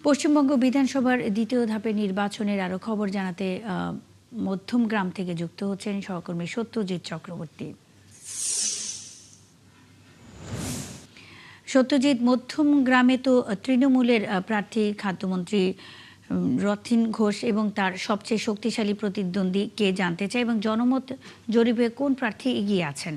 পশ্চিমবঙ্গ বিধানসভার দ্বিতীয় ধাপের নির্বাচনের আরো খবর জানাতে মধ্যমগ্রাম থেকে যুক্ত হচ্ছেন সহকর্মী সত্যজিৎ চক্রবর্তী। সত্যজিৎ, মধ্যমগ্রামে তো তৃণমূলের প্রার্থী খাদ্যমন্ত্রী রথীন ঘোষ এবং তার সবচেয়ে শক্তিশালী প্রতিদ্বন্দ্বী কে জানতে চায়, এবং জনমত জরিপে কোন প্রার্থী এগিয়ে আছেন?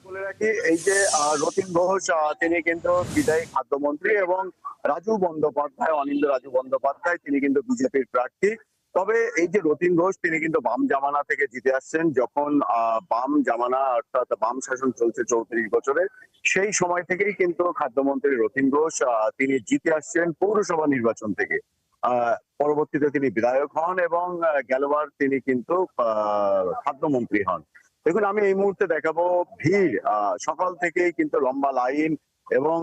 বলে রাখি, এই যে রতিন ঘোষ, তিনি কিন্তু বিদায়ী খাদ্যমন্ত্রী, এবং রাজু বন্দ্যোপাধ্যায়, অনিন্দ্য রাজু বন্দ্যোপাধ্যায়, তিনি কিন্তু বিজেপির প্রার্থী। তবে এই যে রতিন ঘোষ, তিনি কিন্তু বাম জামানা থেকে জিতে আসছেন। যখন বাম জামানা অর্থাৎ বাম শাসন চলছে 34 বছরে, সেই সময় থেকেই কিন্তু খাদ্যমন্ত্রী রতিন ঘোষ তিনি জিতে আসছেন পৌরসভা নির্বাচন থেকে। পরবর্তীতে তিনি বিধায়ক হন এবং গেলবার তিনি কিন্তু খাদ্যমন্ত্রী হন। দেখুন, আমি এই মুহূর্তে দেখাবো ভিড়। সকাল থেকেই কিন্তু লম্বা লাইন, এবং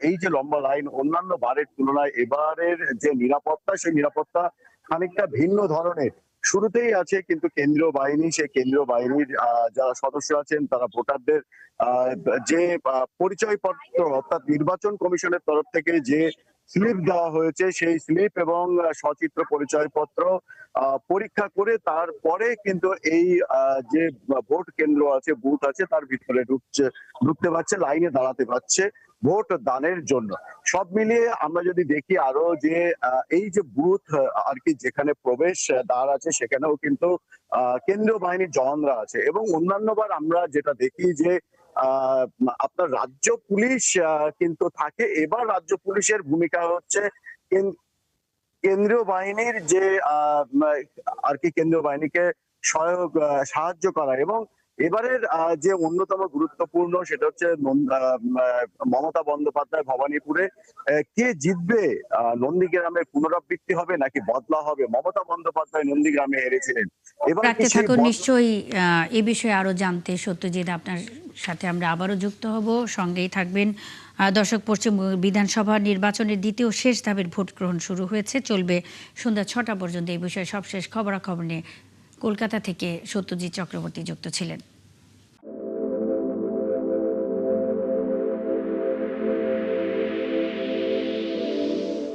এই যে লম্বা লাইন অন্যান্য বারের তুলনায় এবারের যে নিরাপত্তা, সেই নিরাপত্তা খানিকটা ভিন্ন ধরনের। শুরুতেই আছে কিন্তু কেন্দ্রীয় বাহিনী। সেই কেন্দ্রীয় বাহিনীর যারা সদস্য আছেন, তারা ভোটারদের যে পরিচয়পত্র, অর্থাৎ নির্বাচন কমিশনের তরফ থেকে যে স্লিপ দেওয়া হয়েছে, সেই স্লিপ এবং সচিত্র পরিচয়পত্র পরীক্ষা করে তারপরে কিন্তু এই যে ভোট কেন্দ্র আছে, বুথ আছে, তার ভিতরে ঢুকতে পারছে, লাইনে দাঁড়াতে পারছে ভোট দানের জন্য। সব মিলিয়ে আমরা যদি দেখি আরো যে এই যে বুথ আর কি, যেখানে প্রবেশ দ্বার আছে, সেখানেও কিন্তু কেন্দ্রীয় বাহিনীর জওয়ানরা আছে। এবং অন্যান্যবার আমরা যেটা দেখি যে আহ আপনার রাজ্য পুলিশ কিন্তু থাকে। এবার রাজ্য পুলিশের ভূমিকা হচ্ছে কেন্দ্রীয় বাহিনীর যে আর কি, কেন্দ্রীয় বাহিনীকে সাহায্য করা। এবং এবারের যে অন্যতম গুরুত্বপূর্ণ, সেটা হচ্ছে মমতা বন্দ্যোপাধ্যায় ভবানীপুরে কে জিতবে। নন্দীগ্রামের পুনরাবৃত্তি হবে নাকি বদলা হবে? মমতা বন্দ্যোপাধ্যায় নন্দীগ্রামে হেরেছিলেন, এবার কি রাখতে সেই থাকুন নিশ্চয়ই। এ বিষয়ে আরো জানতে সত্যজিৎ, আপনার সাথে আমরা আবারও যুক্ত হব, সঙ্গেই থাকবেন। দর্শক, পশ্চিম বিধানসভা নির্বাচনের দ্বিতীয় শেষ ধাপের ভোট গ্রহণ শুরু হয়েছে, চলবে সন্ধ্যা 6টা পর্যন্ত। এই বিষয়ে সবশেষ খবরাখবর নিয়ে কলকাতা থেকে সত্যজিৎ চক্রবর্তী যুক্ত ছিলেন।